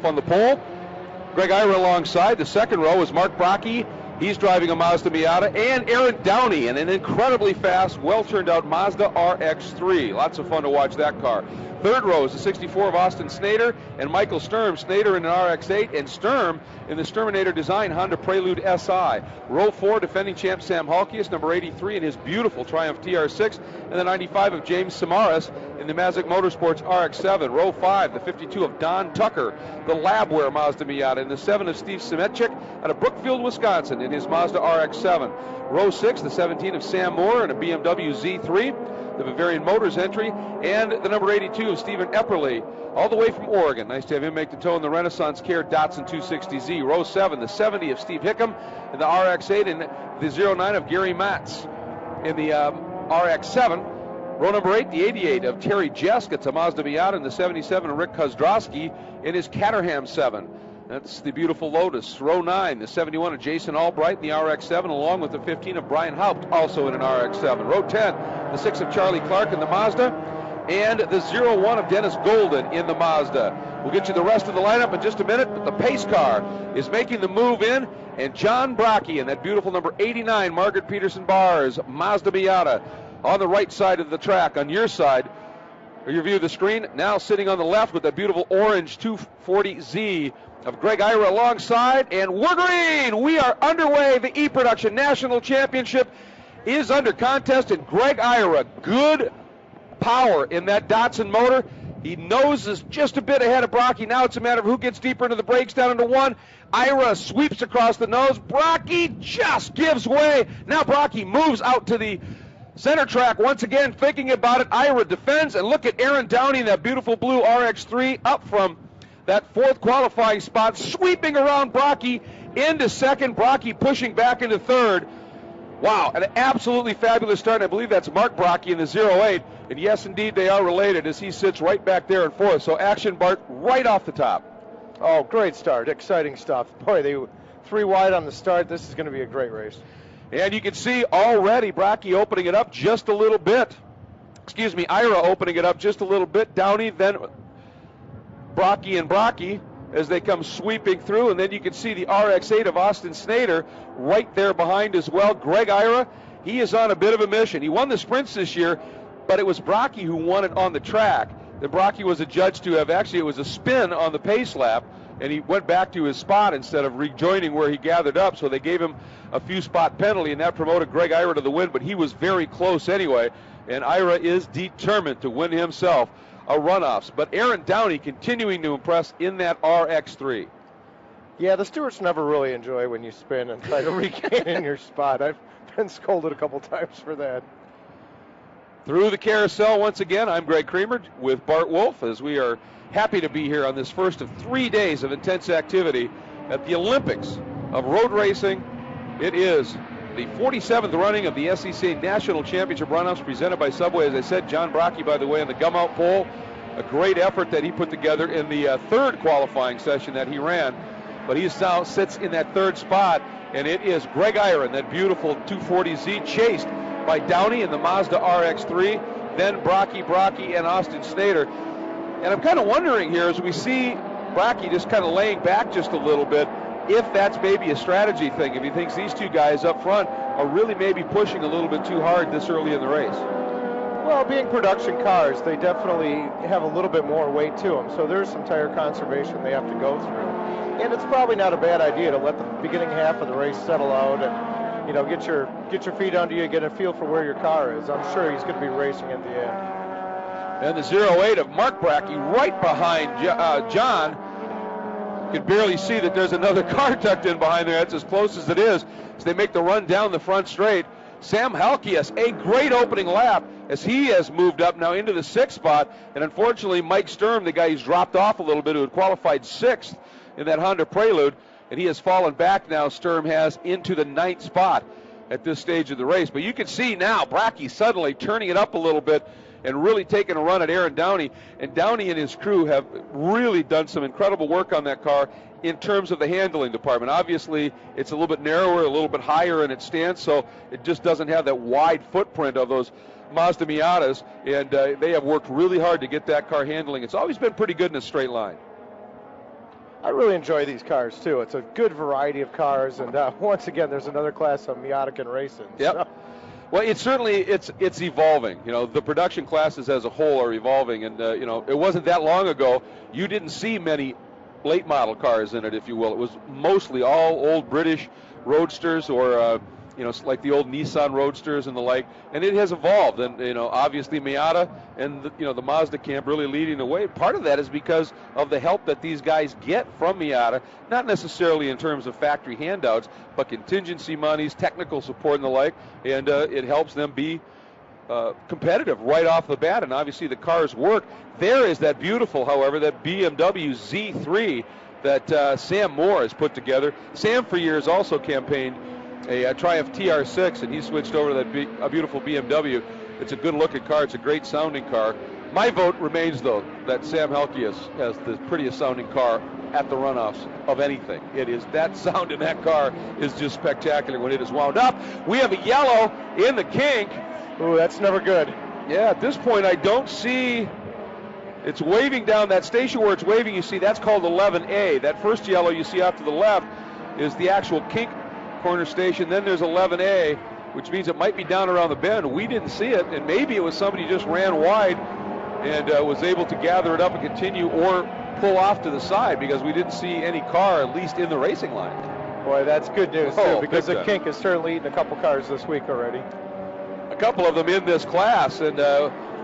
on the pole. Greg Ira alongside. The second row is Mark Brocky. He's driving a Mazda Miata, and Aaron Downey in an incredibly fast, well-turned-out Mazda RX-3. Lots of fun to watch that car. Third row is the 64 of Austin Snader and Michael Sturm. Snader in an RX-8 and Sturm in the Sturminator design Honda Prelude SI. Row 4, defending champ Sam Halkias, number 83 in his beautiful Triumph TR6, and the 95 of James Samaras in the Mazda Motorsports RX-7. Row 5, the 52 of Don Tucker, the Labware Mazda Miata, and the 7 of Steve Semetchik out of Brookfield, Wisconsin in his Mazda RX-7. Row 6, the 17 of Sam Moore in a BMW Z3. The Bavarian Motors entry, and the number 82 of Stephen Epperly, all the way from Oregon. Nice to have him make the tow in the Renaissance Care Datsun 260Z. Row 7, the 70 of Steve Hickam in the RX-8, and the 09 of Gary Matz in the RX-7. Row number 8, the 88 of Terry Jesk. It's a Mazda Miata, and the 77 of Rick Kozdrowski in his Caterham 7. That's the beautiful Lotus. Row 9, the 71 of Jason Albright in the RX-7, along with the 15 of Brian Haupt, also in an RX-7. Row 10, the 6 of Charlie Clark in the Mazda, and the 01 of Dennis Golden in the Mazda. We'll get you the rest of the lineup in just a minute, but the pace car is making the move in, and John Brocky in that beautiful number 89 Margaret Peterson Bars Mazda Miata on the right side of the track. On your side, or your view of the screen, now sitting on the left with that beautiful orange 240Z of Greg Ira alongside, and we're green! We are underway. The E-Production National Championship is under contest, and Greg Ira, good power in that Datsun motor. He noses just a bit ahead of Brocky. Now it's a matter of who gets deeper into the brakes, down into one. Ira sweeps across the nose. Brocky just gives way. Now Brocky moves out to the center track once again, thinking about it. Ira defends, and look at Aaron Downey in that beautiful blue RX-3 up from that fourth qualifying spot, sweeping around Brocky into second. Brocky pushing back into third. Wow, an absolutely fabulous start. I believe that's Mark Brocky in the 08. And yes, indeed, they are related as he sits right back there in fourth. So action, Bart, right off the top. Oh, great start. Exciting stuff. Boy, they were 3 wide on the start. This is going to be a great race. And you can see already Brocky opening it up just a little bit. Excuse me, Ira opening it up just a little bit. Downey, then Brocky and Brocky as they come sweeping through, and then you can see the RX-8 of Austin Snader right there behind as well. Greg Ira, he is on a bit of a mission. He won the sprints this year, but it was Brocky who won it on the track. Then Brocky was adjudged to have, actually it was a spin on the pace lap, and he went back to his spot instead of rejoining where he gathered up, so they gave him a few spot penalty, and that promoted Greg Ira to the win, but he was very close anyway, and Ira is determined to win himself a Runoffs. But Aaron Downey continuing to impress in that RX-3. Yeah, the stewards never really enjoy when you spin and try to regain your spot. I've been scolded a couple times for that. Through the carousel once again, I'm Greg Creamer with Bart Wolf, as we are happy to be here on this first of 3 days of intense activity at the Olympics of road racing. It is the 47th running of the SCCA National Championship Runoffs presented by Subway. As I said, John Brocky, by the way, on the gum out pole. A great effort that he put together in the third qualifying session that he ran. But he now sits in that third spot, and it is Greg Ira in that beautiful 240Z, chased by Downey in the Mazda RX-3, then Brocky, and Austin Snader. And I'm kind of wondering here, as we see Brocky just kind of laying back just a little bit, if that's maybe a strategy thing, if he thinks these two guys up front are really maybe pushing a little bit too hard this early in the race. Well, being production cars, they definitely have a little bit more weight to them, so there's some tire conservation they have to go through. And it's probably not a bad idea to let the beginning half of the race settle out and, you know, get your feet under you, get a feel for where your car is. I'm sure he's going to be racing at the end. And the 08 of Mark Brackey right behind John. You can barely see that there's another car tucked in behind there. That's as close as it is as they make the run down the front straight. Sam Halkias, a great opening lap as he has moved up now into the 6th spot. And unfortunately, Mike Sturm, the guy who's dropped off a little bit, who had qualified 6th in that Honda Prelude, and he has fallen back now, Sturm has, into the 9th spot at this stage of the race. But you can see now Brackey suddenly turning it up a little bit and really taking a run at Aaron Downey. And Downey and his crew have really done some incredible work on that car in terms of the handling department. Obviously, it's a little bit narrower, a little bit higher in its stance, so it just doesn't have that wide footprint of those Mazda Miatas, and they have worked really hard to get that car handling. It's always been pretty good in a straight line. I really enjoy these cars too. It's a good variety of cars, and once again, there's another class of Miata racing. Yep. So. Well, it's certainly it's evolving. You know, the production classes as a whole are evolving, and you know, it wasn't that long ago you didn't see many late model cars in it, if you will. It was mostly all old British roadsters, or you know, like the old Nissan Roadsters and the like. And it has evolved, and you know, obviously Miata and you know, the Mazda camp really leading the way. Part of that is because of the help that these guys get from Miata, not necessarily in terms of factory handouts, but contingency monies, technical support, and the like. And it helps them be competitive right off the bat, and obviously the cars work. There is that beautiful, however, that BMW Z3 that Sam Moore has put together. Sam for years also campaigned a Triumph TR6, and he switched over to that a beautiful BMW. It's a good-looking car. It's a great sounding car. My vote remains, though, that Sam Helke has the prettiest sounding car at the Runoffs of anything. It is, that sound in that car is just spectacular when it is wound up. We have a yellow in the kink. Ooh, that's never good. Yeah, at this point I don't see, it's waving down that station where it's waving. You see that's called 11A. That first yellow you see out to the left is the actual kink corner station. Then there's 11A, which means it might be down around the bend. We didn't see it, and maybe it was somebody who just ran wide and was able to gather it up and continue, or pull off to the side, because we didn't see any car, at least in the racing line. Boy, that's good news too, because the kink has certainly eaten a couple cars this week already. A couple of them in this class, and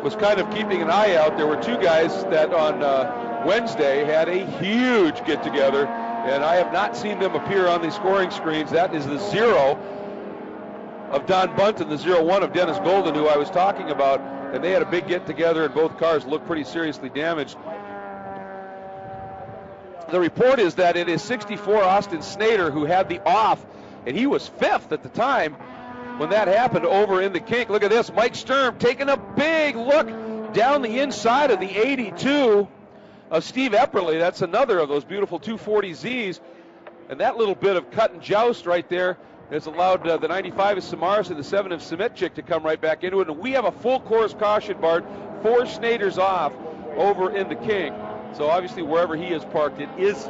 was kind of keeping an eye out. There were two guys that on Wednesday had a huge get-together, and I have not seen them appear on the scoring screens. That is the 0 of Don Bunt and the 0-1 of Dennis Golden, who I was talking about, and they had a big get-together, and both cars looked pretty seriously damaged. The report is that it is 64 Austin Snader who had the off, and he was 5th at the time when that happened over in the kink. Look at this, Mike Sturm taking a big look down the inside of the 82 of Steve Epperle. That's another of those beautiful 240Zs, and that little bit of cut and joust right there has allowed the 95 of Samaras and the 7 of Simetchik to come right back into it. And we have a full course caution, Bart, 4 Snaders off over in the kink. So obviously wherever he is parked, it is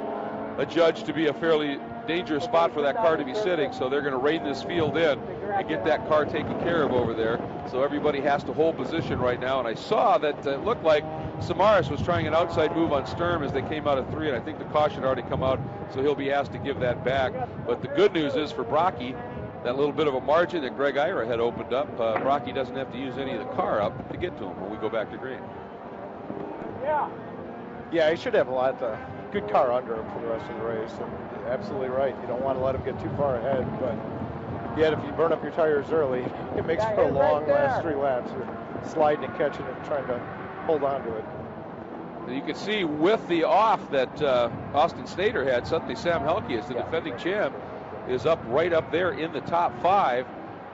adjudged to be a fairly dangerous spot for that car to be sitting. So they're going to raid this field in and get that car taken care of over there. So everybody has to hold position right now. And I saw that it looked like Samaras was trying an outside move on Sturm as they came out of 3, and I think the caution had already come out, so he'll be asked to give that back. But the good news is for Brocky, that little bit of a margin that Greg Ira had opened up, Brocky doesn't have to use any of the car up to get to him when we go back to green. Yeah, he should have a lot of good car under him for the rest of the race. And absolutely right. You don't want to let him get too far ahead, but yet if you burn up your tires early, it makes for a long last 3 laps. You're sliding and catching and trying to hold on to it. You can see with the off that Austin Snader had, suddenly Sam Helke, as the defending champ, is up right up there in the top 5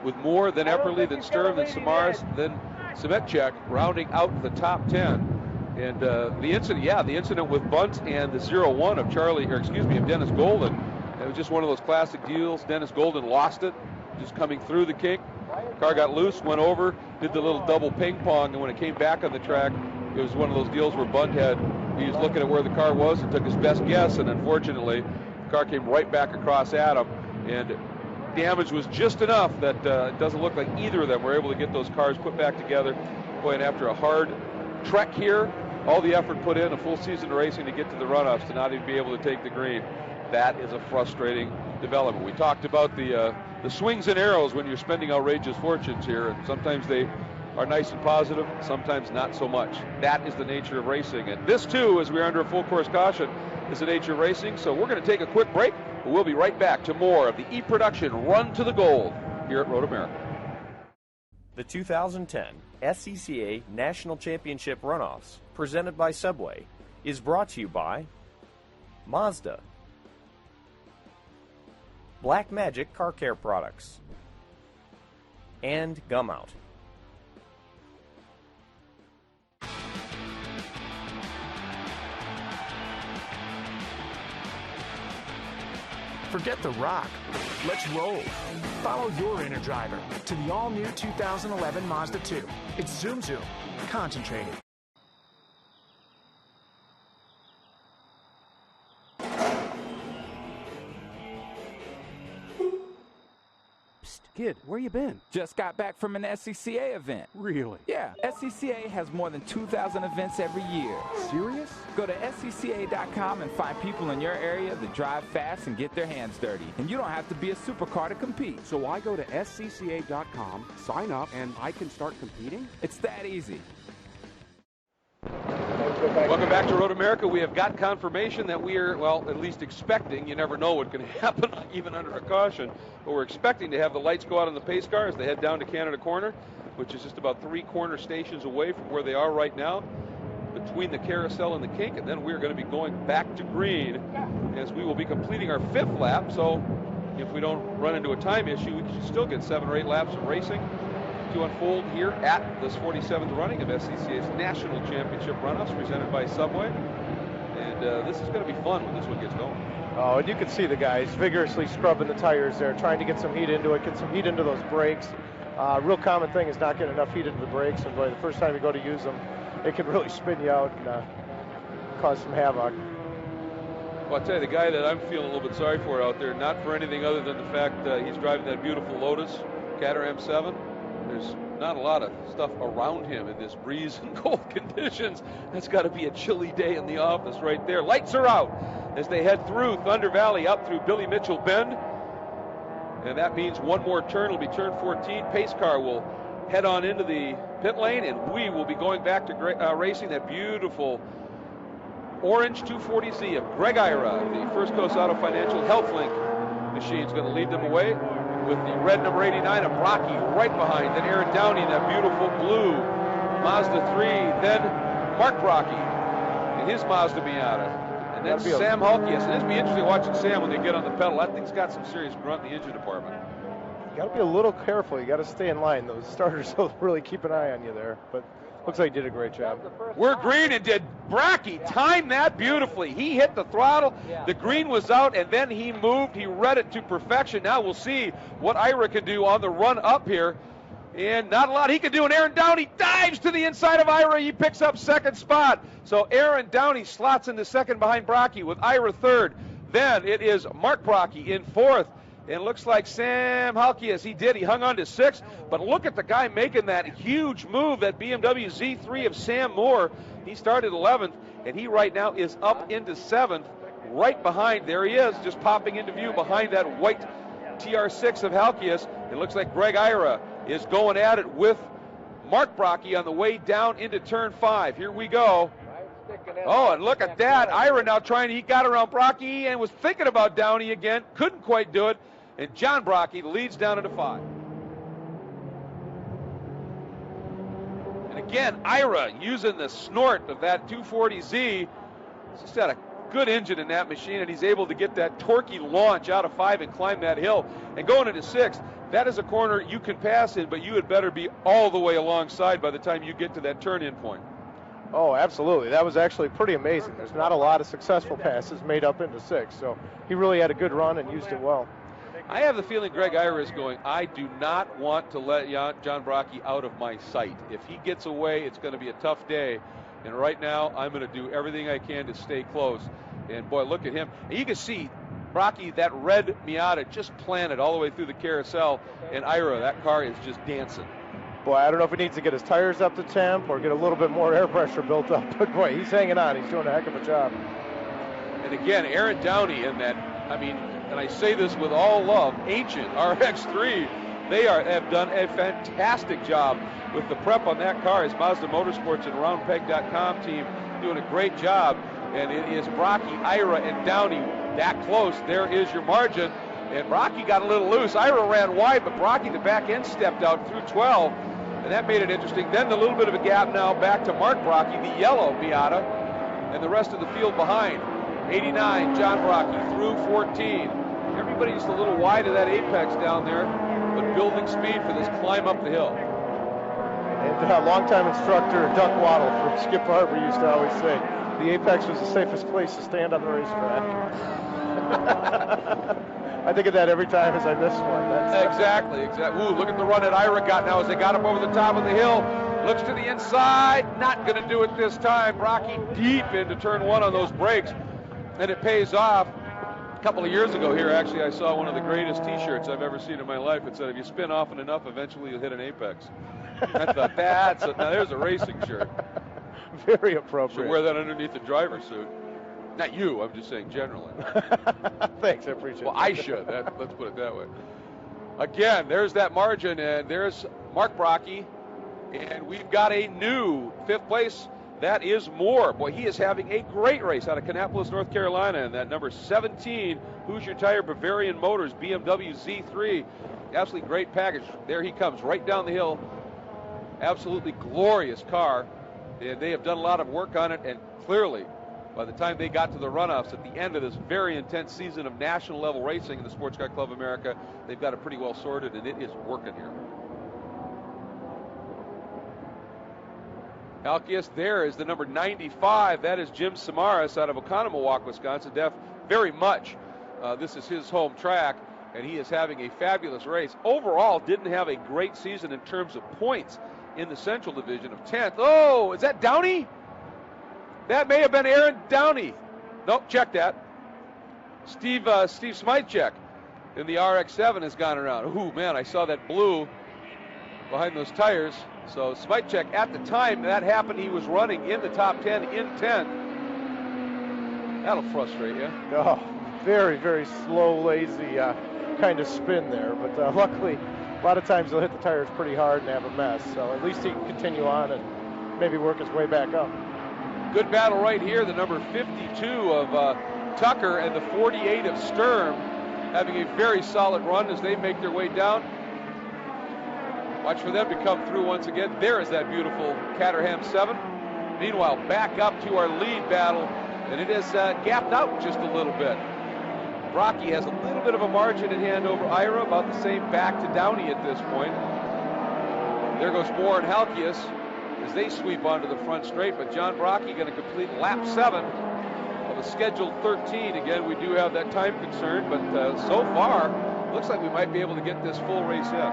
with more than Epperle, than Sturm, than Samaras, than Simetchik, rounding out the top 10. And the incident with Bunt and the 0-1 of Dennis Golden, it was just one of those classic deals. Dennis Golden lost it, just coming through the kink. Car got loose, went over, did the little double ping pong, and when it came back on the track, it was one of those deals where Bunt he was looking at where the car was and took his best guess, and unfortunately, the car came right back across at him, and damage was just enough that it doesn't look like either of them were able to get those cars put back together. Boy, and after a hard trek here, all the effort put in, a full season of racing to get to the Runoffs, to not even be able to take the green, that is a frustrating development. We talked about the swings and arrows when you're spending outrageous fortunes here, and sometimes they are nice and positive, sometimes not so much. That is the nature of racing, and this too, as we're under a full course caution, is the nature of racing. So we're going to take a quick break, but we'll be right back to more of the E-Production Run to the Gold here at Road America. The 2010 SCCA National Championship Runoffs, presented by Subway, is brought to you by Mazda, Black Magic Car Care Products, and Gum Out. Forget the rock. Let's roll. Follow your inner driver to the all-new 2011 Mazda 2. It's Zoom Zoom. Concentrated. Psst, kid, where you been? Just got back from an SCCA event. Really? Yeah, SCCA has more than 2,000 events every year. Serious? Go to SCCA.com and find people in your area that drive fast and get their hands dirty. And you don't have to be a supercar to compete. So I go to SCCA.com, sign up, and I can start competing? It's that easy. Welcome back to Road America. We have got confirmation that we are, well, at least expecting. You never know what can happen, even under a caution. But we're expecting to have the lights go out on the pace car as they head down to Canada Corner, which is just about 3 corner stations away from where they are right now, between the carousel and the kink. And then we're going to be going back to green as we will be completing our 5th lap. So if we don't run into a time issue, we can still get 7 or 8 laps of racing to unfold here at this 47th running of SCCA's National Championship Runoffs, presented by Subway. And this is going to be fun when this one gets going. Oh, and you can see the guys vigorously scrubbing the tires there, trying to get some heat into it, get some heat into those brakes. Real common thing is not getting enough heat into the brakes, and boy, the first time you go to use them, it can really spin you out and cause some havoc. Well, I'll tell you, the guy that I'm feeling a little bit sorry for out there, not for anything other than the fact he's driving that beautiful Lotus Caterham M7. There's not a lot of stuff around him in this breeze and cold conditions. That's got to be a chilly day in the office right there. Lights are out as they head through Thunder Valley up through Billy Mitchell Bend. And that means one more turn. It'll be turn 14. Pace car will head on into the pit lane, and we will be going back to racing that beautiful orange 240Z of Greg Ira. The First Coast Auto Financial HealthLink machine is going to lead them away, with the red number 89 of Brocky right behind. Then Aaron Downey in that beautiful blue Mazda 3. Then Mark Brocky in his Mazda Miata. And then Sam Halkias. And it'll be interesting watching Sam when they get on the pedal. That thing's got some serious grunt in the engine department. You got to be a little careful. You got to stay in line. Those starters will really keep an eye on you there. But looks like he did a great job. We're green, and did Brocky time that beautifully. He hit the throttle, the green was out, and then he moved. He read it to perfection. Now we'll see what Ira can do on the run up here. And not a lot he can do, and Aaron Downey dives to the inside of Ira. He picks up 2nd spot. So Aaron Downey slots into 2nd behind Brocky, with Ira 3rd. Then it is Mark Brocky in 4th. And it looks like Sam Halkias, he hung on to 6th. But look at the guy making that huge move, that BMW Z3 of Sam Moore. He started 11th, and he right now is up into 7th, right behind. There he is, just popping into view behind that white TR6 of Halkias. It looks like Greg Ira is going at it with Mark Brocky on the way down into turn 5. Here we go. Oh, and look at that. Ira now he got around Brocky and was thinking about Downey again. Couldn't quite do it. And John Brocky leads down into 5. And again, Ira using the snort of that 240Z. He's just got a good engine in that machine, and he's able to get that torquey launch out of 5 and climb that hill. And going into 6th, that is a corner you can pass in, but you had better be all the way alongside by the time you get to that turn-in point. Oh, absolutely. That was actually pretty amazing. There's not a lot of successful passes made up into 6, so he really had a good run and used it well. I have the feeling Greg Ira is going, I do not want to let John Brocky out of my sight. If he gets away, it's going to be a tough day. And right now, I'm going to do everything I can to stay close. And boy, look at him. And you can see Brocky, that red Miata, just planted all the way through the carousel. And Ira, that car is just dancing. Boy, I don't know if he needs to get his tires up to temp or get a little bit more air pressure built up. But boy, he's hanging on. He's doing a heck of a job. And again, Aaron Downey in that, and I say this with all love, ancient RX-3, they have done a fantastic job with the prep on that car. His Mazda Motorsports and RoundPeg.com team doing a great job. And it is Brocky, Ira, and Downey that close. There is your margin. And Brocky got a little loose. Ira ran wide, but Brocky, the back end, stepped out through 12. And that made it interesting. Then a little bit of a gap now back to Mark Brocky, the yellow Miata, and the rest of the field behind. 89, John Brocky through 14. Everybody's a little wide of that apex down there, but building speed for this climb up the hill. And longtime instructor Duck Waddle from Skip Barber used to always say, the apex was the safest place to stand on the racetrack. I think of that every time as I miss one. Exactly. Ooh, look at the run that Ira got now as they got up over the top of the hill. Looks to the inside, not going to do it this time. Brocky deep into turn 1 on those brakes, and it pays off. A couple of years ago here, actually, I saw one of the greatest T-shirts I've ever seen in my life. It said, "If you spin often enough, eventually you'll hit an apex." I thought, now there's a racing shirt. Very appropriate. Should wear that underneath the driver's suit. Not you, I'm just saying generally. Thanks, I appreciate it. Well, I should. Let's put it that way. Again, there's that margin, and there's Mark Brocky, and we've got a new 5th place. That is Moore. Boy, he is having a great race out of Kannapolis, North Carolina, and that number 17, Hoosier Tire Bavarian Motors BMW Z3. Absolutely great package. There he comes, right down the hill. Absolutely glorious car, and they have done a lot of work on it, and clearly, by the time they got to the runoffs at the end of this very intense season of national level racing in the Sports Car Club of America, they've got it pretty well sorted, and it is working here. Alkius, there is the number 95. That is Jim Samaras out of Oconomowoc, Wisconsin. Very much. This is his home track, and he is having a fabulous race. Overall, didn't have a great season in terms of points in the Central Division of 10th. Oh, is that Downey? That may have been Aaron Downey. Nope, check that. Steve Smytchek in the RX-7 has gone around. Ooh, man, I saw that blue behind those tires. So Smytchek, at the time that happened, he was running in the top 10 in 10th. That'll frustrate you. Oh, very, very slow, lazy kind of spin there. But luckily, a lot of times he'll hit the tires pretty hard and have a mess. So at least he can continue on and maybe work his way back up. Good battle right here. The number 52 of Tucker and the 48 of Sturm having a very solid run as they make their way down. Watch for them to come through once again. There is that beautiful Caterham 7. Meanwhile, back up to our lead battle, and it has gapped out just a little bit. Brocky has a little bit of a margin in hand over Ira, about the same back to Downey at this point. There goes Moore and Halkias as they sweep onto the front straight, but John Brocky going to complete lap 7 of a scheduled 13. Again, we do have that time concern, but so far, looks like we might be able to get this full race in.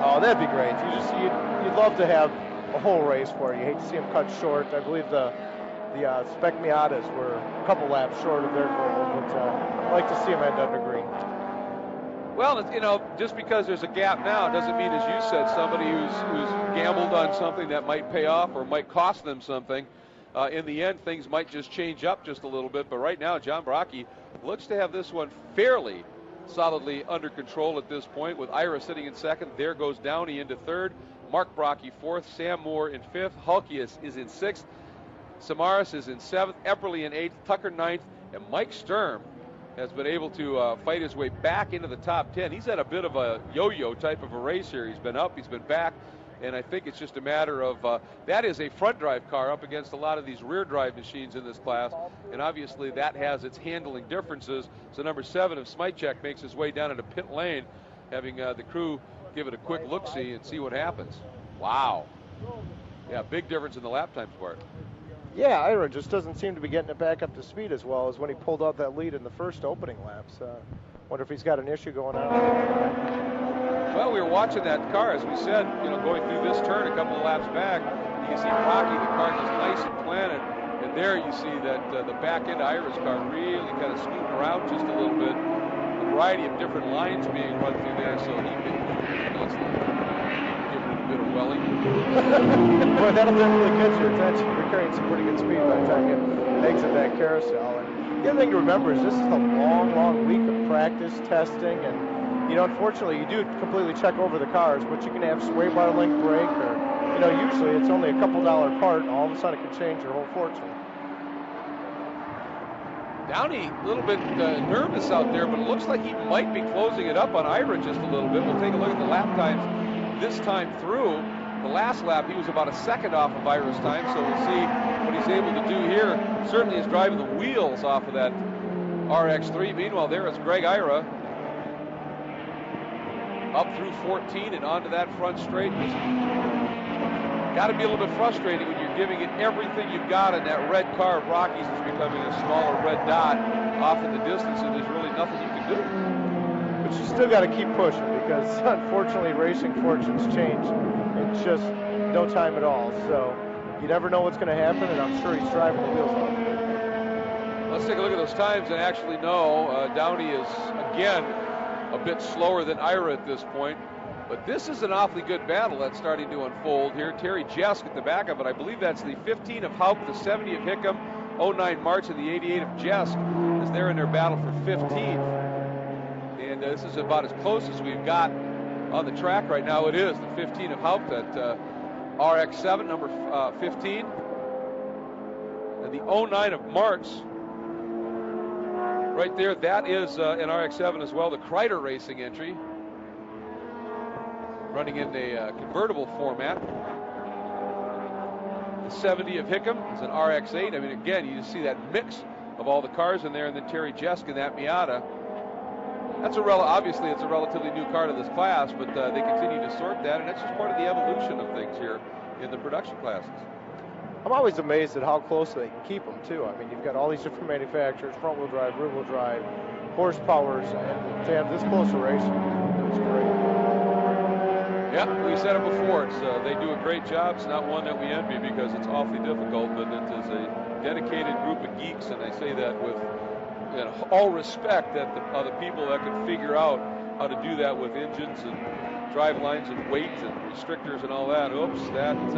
Oh, that'd be great. You'd love to have a whole race for you. You hate to see them cut short. I believe the Spec Miatas were a couple laps short of their goal, but I'd like to see them end under green. Well, just because there's a gap now doesn't mean, as you said, somebody who's gambled on something that might pay off or might cost them something. In the end, things might just change up just a little bit. But right now, John Brocky looks to have this one fairly solidly under control at this point, with Ira sitting in second. There goes Downey into third. Mark Brocky fourth. Sam Moore in fifth. Halkias is in sixth. Samaras is in seventh. Epperly in eighth. Tucker ninth. And Mike Sturm has been able to fight his way back into the top 10. He's had a bit of a yo-yo type of a race here. He's been up, he's been back, and I think it's just a matter of that is a front drive car up against a lot of these rear drive machines in this class, and obviously that has its handling differences. So number 7 of Smytchek makes his way down into pit lane, having the crew give it a quick look-see and see what happens. Wow. Yeah, big difference in the lap times part. Yeah, Ira just doesn't seem to be getting it back up to speed as well as when he pulled out that lead in the first opening laps. Wonder if he's got an issue going on. Well, we were watching that car, as we said, going through this turn a couple of laps back. You can see Brocky, the car just nice and planted. And there you see that the back end of Ira's car really kind of scooting around just a little bit. A variety of different lines being run through there, so he can give it a bit of welling. Boy, that'll definitely catch your attention. You're carrying some pretty good speed by the time you exit that carousel. And the other thing to remember is this is a long, long week of practice, testing, and unfortunately, you do completely check over the cars, but you can have sway bar link brake, or usually it's only a couple $1 part, and all of a sudden it can change your whole fortune. Downey a little bit nervous out there, but it looks like he might be closing it up on Ira just a little bit. We'll take a look at the lap times this time through. The last lap, he was about a second off of Ira's time, so we'll see what he's able to do here. Certainly is driving the wheels off of that RX-3. Meanwhile, there is Greg Ira up through 14 and onto that front straight. Got to be a little bit frustrating when you're giving it everything you've got, and that red car of Rockies is becoming a smaller red dot off in the distance, and there's really nothing you can do. But you still got to keep pushing, because unfortunately racing fortunes change in just no time at all. So you never know what's going to happen, and I'm sure he's driving the wheels off. Let's take a look at those times and actually know Downey is, again, a bit slower than Ira at this point. But this is an awfully good battle that's starting to unfold here. Terry Jesk at the back of it. I believe that's the 15 of Haupt, the 70 of Hickam, 09 March, and the 88 of Jesk as they're in their battle for 15th. And this is about as close as we've got on the track right now. It is the 15 of Haupt at RX7, number 15. And the 09 of March, right there, that is an RX7 as well, the Kreider Racing entry. Running in a convertible format. The 70 of Hickam is an RX8. I mean, again, you just see that mix of all the cars in there, and then Terry Jesk in that Miata. That's obviously it's a relatively new car to this class, but they continue to sort that, and that's just part of the evolution of things here in the production classes. I'm always amazed at how close they can keep them, too. I mean, you've got all these different manufacturers, front-wheel drive, rear-wheel drive, horsepowers, and to have this close a race, it was great. Yeah, we said it before. They do a great job. It's not one that we envy because it's awfully difficult, but it is a dedicated group of geeks, and I say that with all respect that the people that can figure out how to do that with engines and drive lines and weight and restrictors and all that. Oops, that's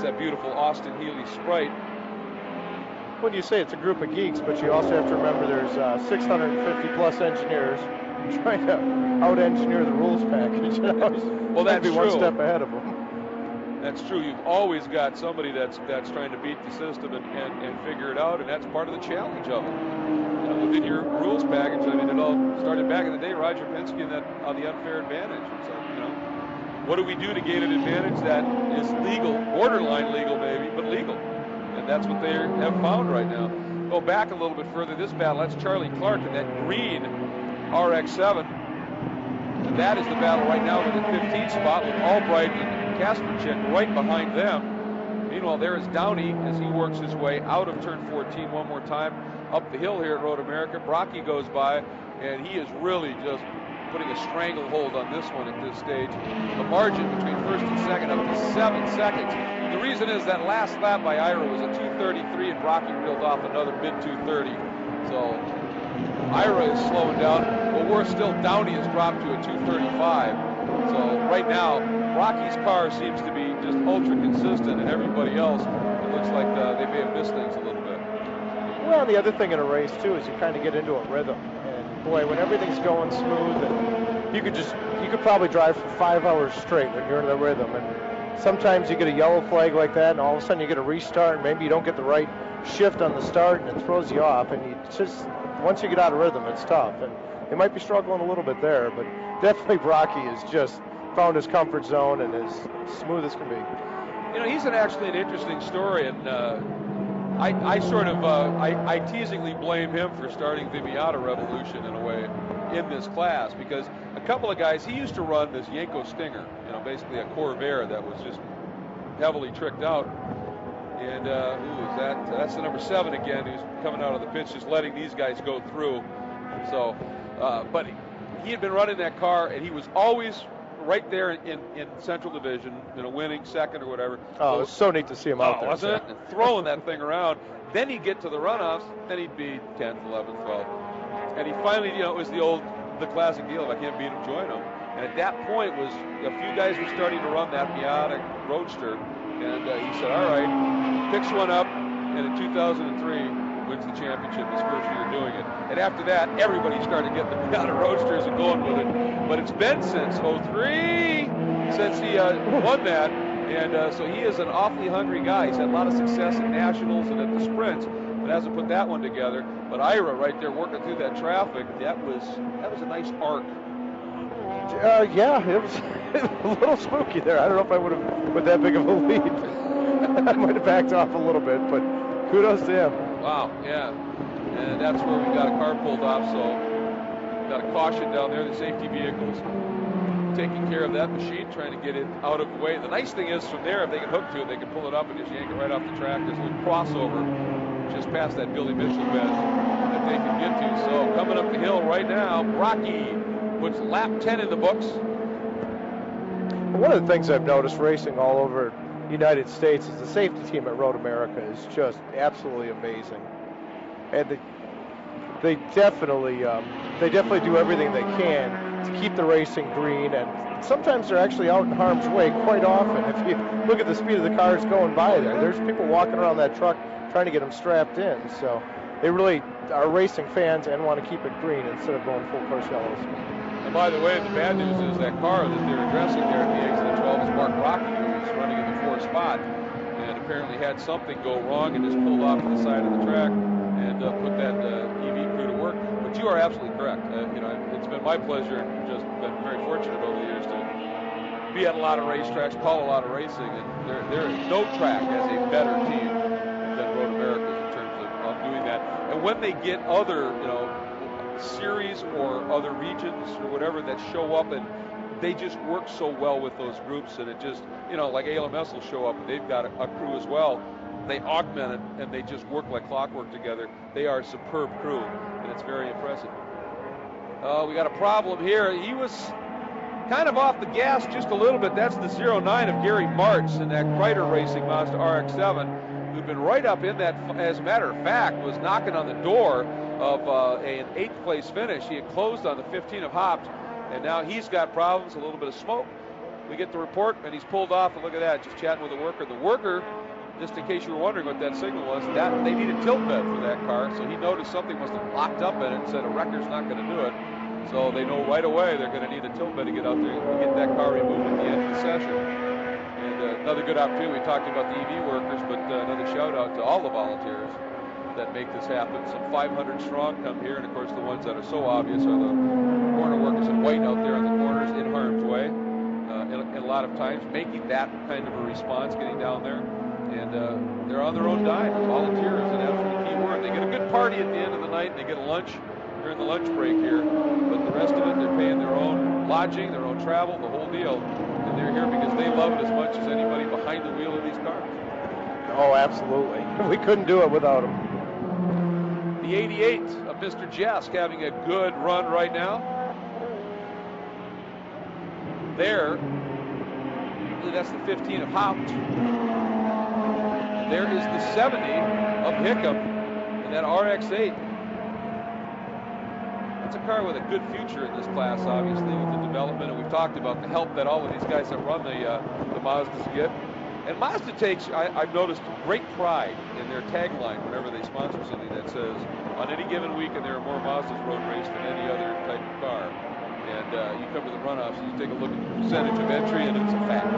that beautiful Austin Healey Sprite. When you say it's a group of geeks, but you also have to remember there's 650 plus engineers trying to out-engineer the rules package. Well, that's be true. One step ahead of them. That's true. You've always got somebody that's trying to beat the system and figure it out, and that's part of the challenge of it. Within your rules package, I mean, it all started back in the day. Roger Penske and that on the unfair advantage. So, what do we do to gain an advantage that is legal, borderline legal maybe, but legal? And that's what they have found right now. Go back a little bit further. This battle, that's Charlie Clark in that green RX-7. And that is the battle right now for the 15th spot with Albright and Kasperchik right behind them. Meanwhile, there is Downey as he works his way out of turn 14 one more time up the hill here at Road America. Brocky goes by, and he is really just putting a stranglehold on this one at this stage. The margin between first and second up to 7 seconds. The reason is that last lap by Ira was a 2:33, and Brocky reeled off another mid-2:30. So Ira is slowing down, but worse still, Downey has dropped to a 2:35. So right now, Rocky's car seems to be just ultra consistent, and everybody else, it looks like they may have missed things a little bit. Well, the other thing in a race too is you kind of get into a rhythm, and boy, when everything's going smooth, and you could probably drive for 5 hours straight when you're in the rhythm, and sometimes you get a yellow flag like that, and all of a sudden you get a restart, and maybe you don't get the right shift on the start, and it throws you off, and you just once you get out of rhythm, it's tough, and they might be struggling a little bit there, but definitely Brocky has just found his comfort zone and is smooth as can be. He's actually an interesting story, and I teasingly blame him for starting the Miata revolution in a way in this class, because a couple of guys, he used to run this Yenko Stinger, basically a Corvair that was just heavily tricked out. And who is that? That's the number 7 again, who's coming out of the pits, just letting these guys go through. So, but he had been running that car, and he was always right there in Central Division, winning second or whatever. Oh, it was so neat to see him out there. Wasn't it? And throwing that thing around. Then he'd get to the runoffs, then he'd be 10th, 11th, 12th. And he finally, it was the classic deal. If I can't beat him, join him. And at that point was a few guys were starting to run that Miata Roadster. And he said, all right, picks one up, and in 2003 wins the championship his first year doing it. And after that, everybody started getting the Miata Roadsters and going with it. But it's been since 03 since he won that. And so he is an awfully hungry guy. He's had a lot of success at Nationals and at the Sprints, but hasn't put that one together. But Ira right there working through that traffic, that was a nice arc. Yeah, it was a little spooky there. I don't know if I would have put that big of a lead. I might have backed off a little bit, but kudos to him. Wow, yeah. And that's where we got a car pulled off, so we got a caution down there. The safety vehicles taking care of that machine, trying to get it out of the way. The nice thing is from there, if they can hook to it, they can pull it up and just yank it right off the track. There's a little crossover just past that Billy Mitchell bed that they can get to. So coming up the hill right now, Brocky puts lap 10 in the books. One of the things I've noticed racing all over the United States is the safety team at Road America is just absolutely amazing. and they definitely do everything they can to keep the racing green, and sometimes they're actually out in harm's way quite often. If you look at the speed of the cars going by there's people walking around that truck trying to get them strapped in. So they really are racing fans and want to keep it green instead of going full course yellows. And by the way, the bad news is that car that they're addressing there at the exit of 12 is Mark Rocky, who's running in the 4th spot, and apparently had something go wrong and just pulled off to the side of the track and put that EV crew to work. But you are absolutely correct. It's been my pleasure and just been very fortunate over the years to be at a lot of racetracks, call a lot of racing, and there is no track has a better team than Road America's in terms of doing that. And when they get other, series or other regions or whatever that show up, and they just work so well with those groups, and it just, like ALMS will show up and they've got a crew as well. They augment it and they just work like clockwork together. They are a superb crew, and it's very impressive. We got a problem here. He was kind of off the gas just a little bit. That's the 09 of Gary Martz in that Kreider Racing Mazda RX-7, who'd been right up in that. As a matter of fact, was knocking on the door of an 8th place finish. He had closed on the 15 of Hopt, and now he's got problems, a little bit of smoke. We get the report, and he's pulled off, and look at that, just chatting with the worker. The worker, just in case you were wondering what that signal was, that they need a tilt bed for that car, so he noticed something must have locked up in it and said a wrecker's not going to do it. So they know right away they're going to need a tilt bed to get out there and get that car removed at the end of the session. And another good opportunity. We talked about the EV workers, but another shout out to all the volunteers that make this happen. Some 500 strong come here, and of course the ones that are so obvious are the corner workers in white out there on the corners in harm's way, and a lot of times making that kind of a response, getting down there, and they're on their own dime. Volunteers, an absolute key word. They get a good party at the end of the night, and they get a lunch during the lunch break here, but the rest of it, they're paying their own lodging, their own travel, the whole deal, and they're here because they love it as much as anybody behind the wheel of these cars. Oh, absolutely. We couldn't do it without them. The 88 of Mr. Jesk having a good run right now. There, that's the 15 of Hopt. And there is the 70 of Hickam in that RX-8. That's a car with a good future in this class, obviously, with the development, and we've talked about the help that all of these guys that run the Mazdas get. And Mazda takes, I've noticed, great pride in their tagline whenever they sponsor something that says, on any given weekend there are more Mazdas road raced than any other type of car. And you come to the runoffs and you take a look at the percentage of entry, and it's a fact.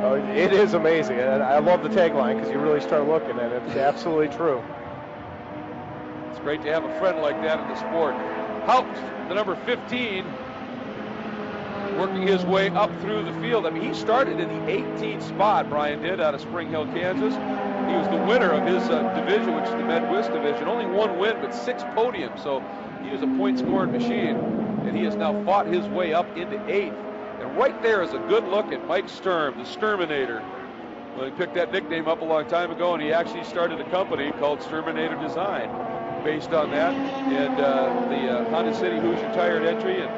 Oh, it is amazing, and I love the tagline because you really start looking at it. It's absolutely true. It's great to have a friend like that in the sport. Hout, the number 15, working his way up through the field. I mean, he started in the 18th spot, Brian did, out of Spring Hill, Kansas. He was the winner of his division, which is the Midwest division. Only one win, but 6 podiums, so he was a point-scoring machine. And he has now fought his way up into 8th. And right there is a good look at Mike Sturm, the Sturminator. Well, he picked that nickname up a long time ago, and he actually started a company called Sturminator Design based on that. And the Honda City Hoosier Tired entry. And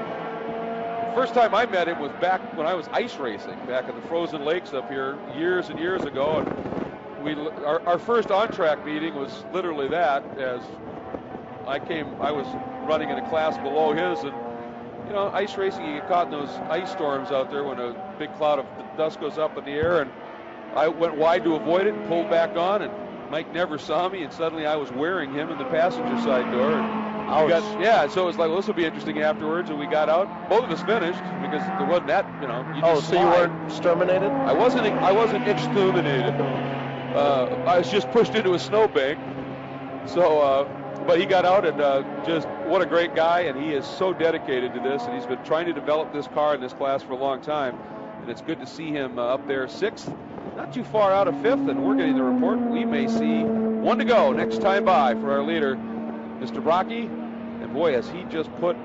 the first time I met him was back when I was ice racing, back at the frozen lakes up here years and years ago. And our first on-track meeting was literally that, as I was running in a class below his, and ice racing, you get caught in those ice storms out there when a big cloud of dust goes up in the air, and I went wide to avoid it and pulled back on, and Mike never saw me, and suddenly I was wearing him in the passenger side door. And so it was like, well, this will be interesting afterwards, and we got out. Both of us finished because there wasn't that, you just so you weren't exterminated? I wasn't exterminated. I was just pushed into a snowbank. So, but he got out, and just what a great guy, and he is so dedicated to this, and he's been trying to develop this car in this class for a long time, and it's good to see him up there 6th, not too far out of 5th, and we're getting the report we may see 1 to go next time by for our leader, Mr. Brocky, and boy, has he just put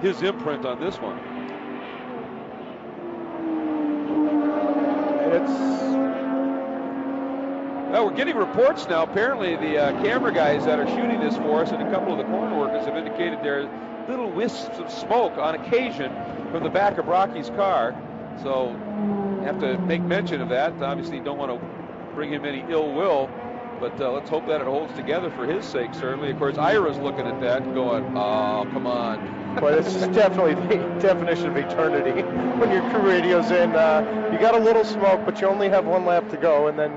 his imprint on this one. Well, we're getting reports now. Apparently, the camera guys that are shooting this for us and a couple of the corner workers have indicated there are little wisps of smoke on occasion from the back of Rocky's car. So, have to make mention of that. Obviously, don't want to bring him any ill will. But let's hope that it holds together for his sake, certainly. Of course, Ira's looking at that and going, oh, come on. But it's definitely the definition of eternity. When your crew radio's in, you got a little smoke, but you only have 1 lap to go, and then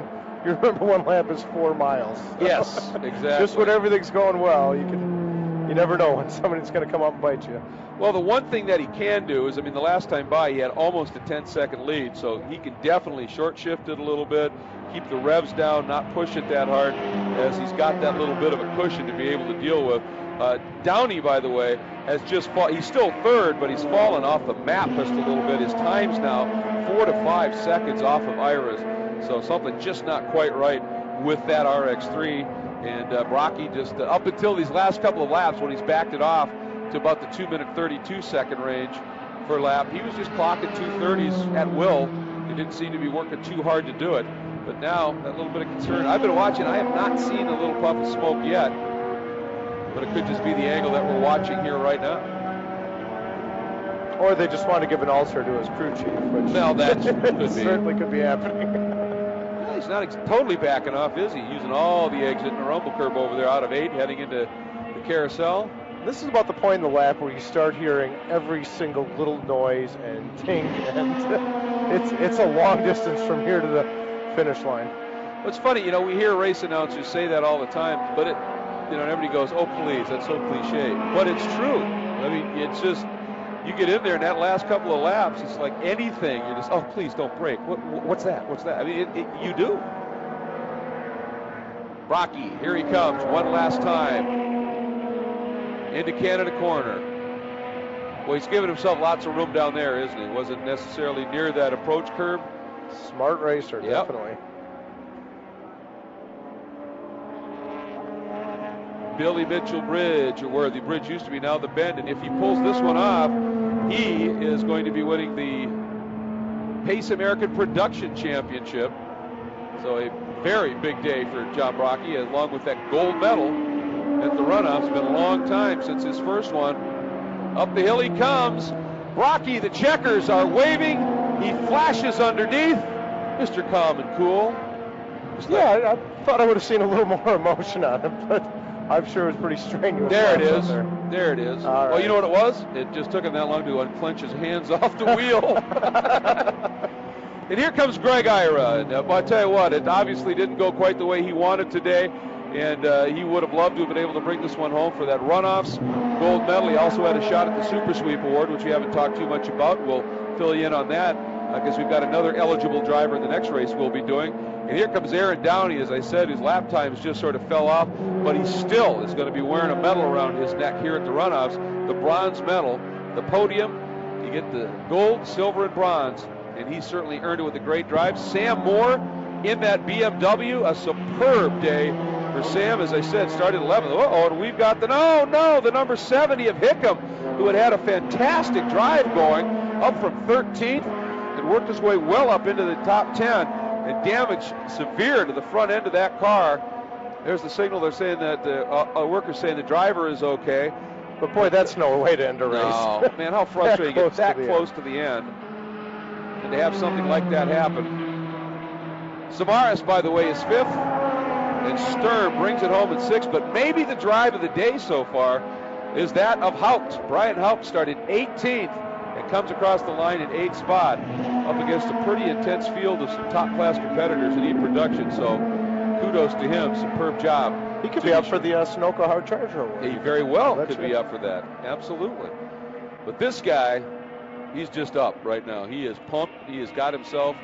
you remember 1 lap is 4 miles. Yes, exactly. Just when everything's going well, you never know when somebody's going to come up and bite you. Well, the one thing that he can do is, I mean, the last time by, he had almost a 10-second lead, so he can definitely short shift it a little bit, keep the revs down, not push it that hard, as he's got that little bit of a cushion to be able to deal with. Downey, by the way, has just he's still third, but he's fallen off the map just a little bit. His time's now 4 to 5 seconds off of Ira's, so something just not quite right with that RX-3. And Brocky just, up until these last couple of laps, when he's backed it off to about the 2-minute 32-second range per lap, he was just clocking 2:30s at will. He didn't seem to be working too hard to do it. But now, that little bit of concern. I've been watching. I have not seen a little puff of smoke yet. But it could just be the angle that we're watching here right now. Or they just want to give an ulcer to his crew chief, which well, that could be. Certainly could be happening. Well, he's not totally backing off, is he? Using all the exit in the rumble curve over there out of 8, heading into the carousel. This is about the point in the lap where you start hearing every single little noise and ting, and it's a long distance from here to the finish line. It's funny, we hear race announcers say that all the time, but and everybody goes, "Oh, please, that's so cliche." But it's true. I mean, it's just, you get in there in that last couple of laps, it's like anything. You're just, "Oh, please don't break." What's that? What's that? I mean, you do. Rocky, here he comes, one last time. Into Canada corner. Well, he's giving himself lots of room down there, isn't he? Wasn't necessarily near that approach curve. Smart racer, yep. Definitely. Billy Mitchell Bridge, or where the bridge used to be, now the bend, and if he pulls this one off, he is going to be winning the Pace American Production Championship. So a very big day for John Brocky, along with that gold medal at the Runoffs. It's been a long time since his first one. Up the hill he comes. Brocky, the checkers are waving. He flashes underneath. Mr. Calm and Cool. Yeah, I thought I would have seen a little more emotion on him, but I'm sure it was pretty strenuous. There it is. There it is. All right. Well, you know what it was? It just took him that long to unclench his hands off the wheel. And here comes Greg Ira. And I'll tell you what, it obviously didn't go quite the way he wanted today. And he would have loved to have been able to bring this one home for that Runoffs gold medal. He also had a shot at the Super Sweep Award, which we haven't talked too much about. We'll fill you in on that because we've got another eligible driver in the next race we'll be doing. And here comes Aaron Downey, as I said, whose lap times just sort of fell off, but he still is going to be wearing a medal around his neck here at the Runoffs, the bronze medal, the podium. You get the gold, silver, and bronze, and he certainly earned it with a great drive. Sam Moore in that BMW, a superb day for Sam, as I said, started 11th. Uh-oh, and we've got the number 70 of Hickam, who had a fantastic drive going, up from 13th, and worked his way well up into the top 10, and damage severe to the front end of that car. There's the signal. They're saying that a worker's saying the driver is okay. But boy, that's no way to end a race. No, man, how frustrating. Get that close to the end. And to have something like that happen. Samaras, by the way, is 5th. And Sturm brings it home at 6th. But maybe the drive of the day so far is that of Haupt. Brian Haupt started 18th and comes across the line in 8th spot up against a pretty intense field of some top-class competitors in E-Production. So kudos to him. Superb job. He could be up for the Sunoco Hard Charger Award. He very well could be up for that. Absolutely. But this guy, he's just up right now. He is pumped. He has got himself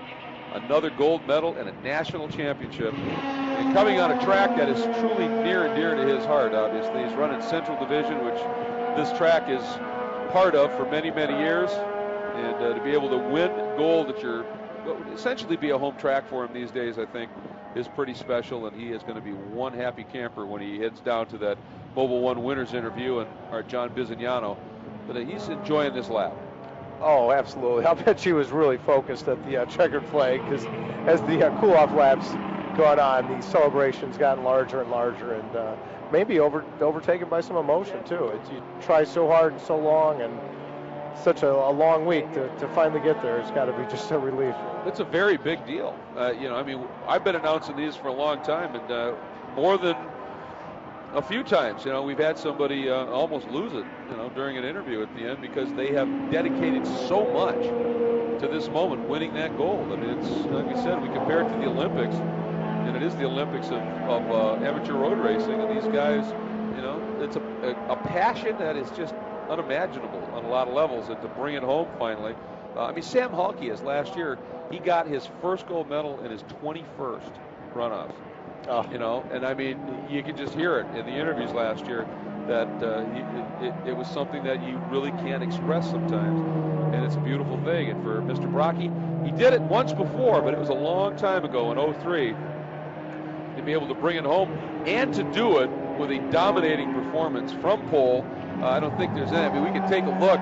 another gold medal and a national championship. And coming on a track that is truly near and dear to his heart, obviously. He's running Central Division, which this track is part of for many, many years. And to be able to win gold at what would essentially be a home track for him these days, I think, is pretty special, and he is going to be one happy camper when he heads down to that Mobile One winners interview and our John Bizignano. But he's enjoying this lap. Oh, absolutely. I'll bet she was really focused at the checkered flag, because as the cool-off laps gone on, the celebration's gotten larger and larger, and maybe overtaken by some emotion, too. You try so hard and so long, and such a long week to finally get there. It's got to be just a relief. It's a very big deal. I mean, I've been announcing these for a long time, and more than a few times. You know, we've had somebody almost lose it, you know, during an interview at the end because they have dedicated so much to this moment, winning that gold. I mean, it's like we said, we compare it to the Olympics, and it is the Olympics of amateur road racing, and these guys, you know, it's a passion that is just unimaginable on a lot of levels, and to bring it home finally. I mean, Sam Halke, as last year, he got his first gold medal in his 21st runoffs. You know, and I mean, you can just hear it in the interviews last year that it was something that you really can't express sometimes, and it's a beautiful thing. And for Mr. Brocky, he did it once before, but it was a long time ago in '03. To be able to bring it home and to do it with a dominating performance from pole, I don't think there's any. I mean, we can take a look.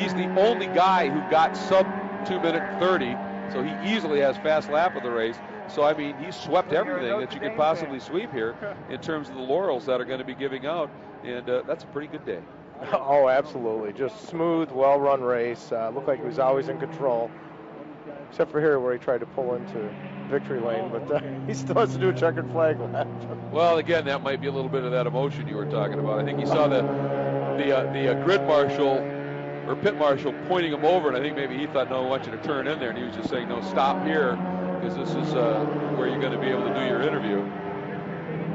He's the only guy who got sub 2:30, so he easily has fast lap of the race. So, I mean, he's swept everything that you could possibly sweep here in terms of the laurels that are going to be giving out, and that's a pretty good day. Oh, absolutely. Just smooth, well-run race. Looked like he was always in control, except for here where he tried to pull into victory lane, but he still has to do a checkered flag lap. Well, again, that might be a little bit of that emotion you were talking about. I think he saw the grid marshal or pit marshal pointing him over, and I think maybe he thought, no, I want you to turn in there, and he was just saying, no, stop here, because this is where you're going to be able to do your interview.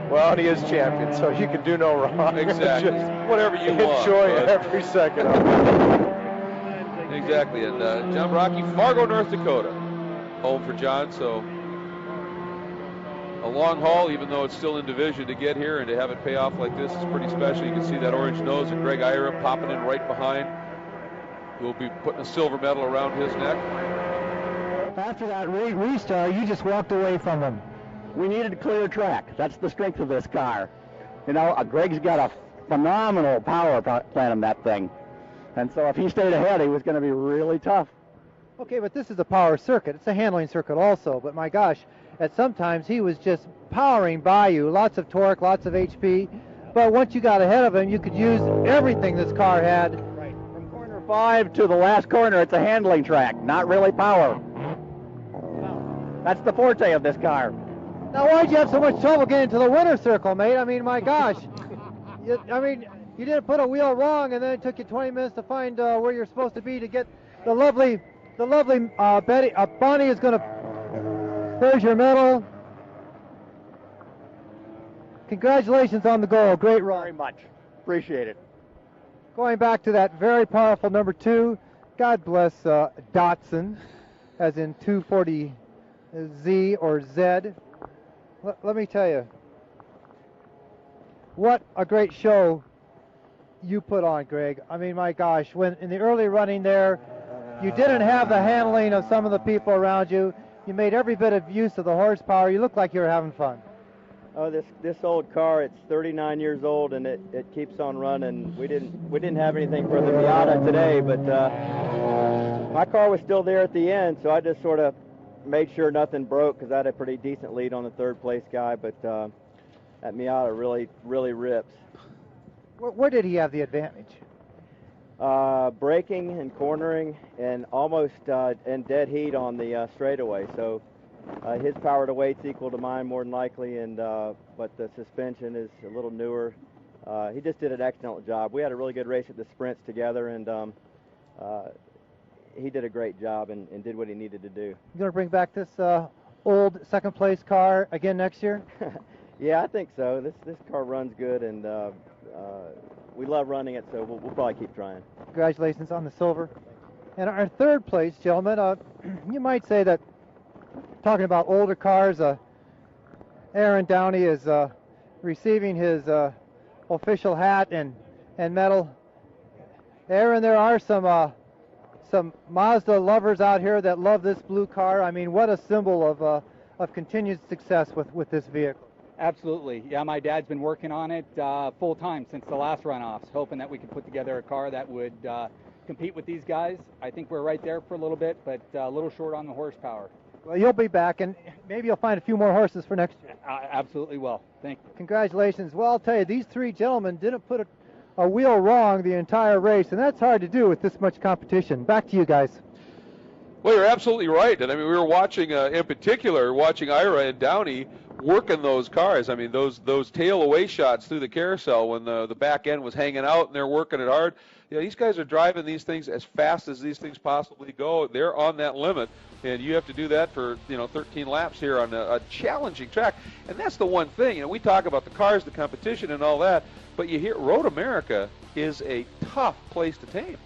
Well, and he is champion, so you can do no wrong. Exactly. Just whatever you want. Enjoy every second of it. Exactly. And John Brocky, Fargo, North Dakota, home for John. So a long haul, even though it's still in division, to get here and to have it pay off like this is pretty special. You can see that orange nose of Greg Ira popping in right behind. We'll be putting a silver medal around his neck. After that restart, you just walked away from him. We needed a clear track. That's the strength of this car. You know, Greg's got a phenomenal power plant on that thing. And so if he stayed ahead, he was going to be really tough. Okay, but this is a power circuit. It's a handling circuit also. But my gosh, at sometimes he was just powering by you. Lots of torque, lots of HP. But once you got ahead of him, you could use everything this car had. Right. From corner 5 to the last corner, it's a handling track, not really power. That's the forte of this car. Now, why'd you have so much trouble getting to the winner's circle, mate? I mean, my gosh. You didn't put a wheel wrong, and then it took you 20 minutes to find where you're supposed to be to get the lovely Betty. Bonnie is going to. There's your medal. Congratulations on the goal. Great run. Very much. Appreciate it. Going back to that very powerful number 2. God bless Datsun, as in 240Z or Z. Let me tell you, what a great show you put on, Greg. I mean, my gosh, when in the early running there, you didn't have the handling of some of the people around you. You made every bit of use of the horsepower. You looked like you were having fun. Oh, this old car, it's 39 years old, and it keeps on running. We didn't have anything for the Miata today, but my car was still there at the end, so I just sort of made sure nothing broke because I had a pretty decent lead on the third place guy, but that Miata really rips. Where did he have the advantage? Braking and cornering and almost in dead heat on the straightaway. So his power to weight's equal to mine more than likely, and but the suspension is a little newer. He just did an excellent job. We had a really good race at the sprints together, and he did a great job and did what he needed to do. You going to bring back this old second place car again next year? Yeah, I think so. This car runs good, and we love running it, so we'll probably keep trying. Congratulations on the silver. And our third place, gentlemen, you might say that, talking about older cars, Aaron Downey is receiving his official hat and medal. Aaron, there are some Mazda lovers out here that love this blue car. I mean, what a symbol of continued success with this vehicle. Absolutely. Yeah, my dad's been working on it full time since the last runoffs, hoping that we could put together a car that would compete with these guys. I think we're right there for a little bit, but a little short on the horsepower. Well, you'll be back, and maybe you'll find a few more horses for next year. Absolutely will. Thank you. Congratulations. Well, I'll tell you, these three gentlemen didn't put a wheel wrong the entire race, and that's hard to do with this much competition. Back to you guys. Well, you're absolutely right. And I mean, we were watching, in particular, watching Ira and Downey working those cars. I mean, those tail away shots through the carousel when the back end was hanging out and they're working it hard. You know, these guys are driving these things as fast as these things possibly go. They're on that limit, and you have to do that for 13 laps here on a challenging track. And that's the one thing. You know, we talk about the cars, the competition, and all that, but you hear Road America is a tough place to tame.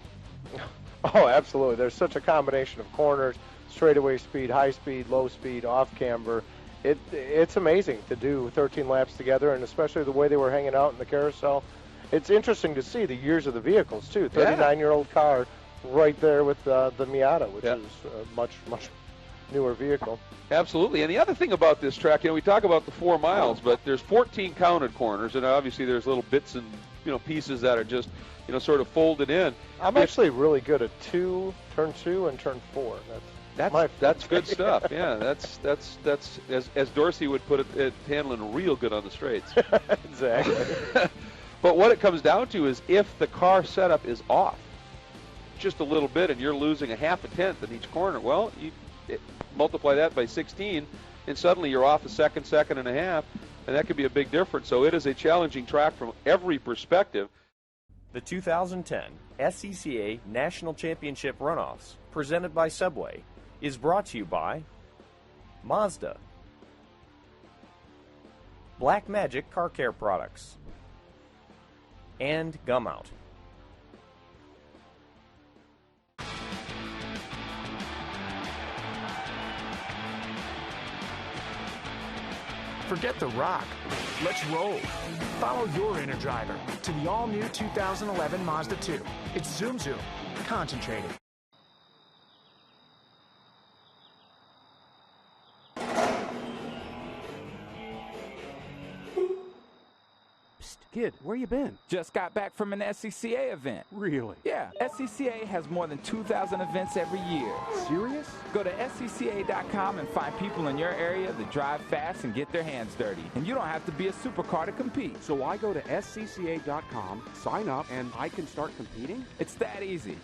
Oh, absolutely. There's such a combination of corners, straightaway speed, high speed, low speed, off camber. It's amazing to do 13 laps together, and especially the way they were hanging out in the carousel. It's interesting to see the years of the vehicles, too. 39-year-old car right there with the Miata, which is a much newer vehicle. Absolutely. And the other thing about this track, we talk about the 4 miles, but there's 14 counted corners, and obviously there's little bits and pieces that are just sort of folded in. I'm actually really good at turn 2 and turn 4. That's good stuff. Yeah, that's as Dorsey would put it, handling real good on the straights. Exactly. But what it comes down to is if the car setup is off just a little bit and you're losing a half a tenth in each corner, well, you multiply that by 16, and suddenly you're off a second and a half, and that could be a big difference. So it is a challenging track from every perspective. The 2010 SCCA National Championship Runoffs, presented by Subway, is brought to you by Mazda, Black Magic Car Care Products, and Gum Out. Forget the rock. Let's roll. Follow your inner driver to the all-new 2011 Mazda 2. It's Zoom Zoom, concentrated. Kid, where you been? Just got back from an SCCA event. Really? Yeah, SCCA has more than 2,000 events every year. Serious? Go to SCCA.com and find people in your area that drive fast and get their hands dirty. And you don't have to be a supercar to compete. So I go to SCCA.com, sign up, and I can start competing? It's that easy.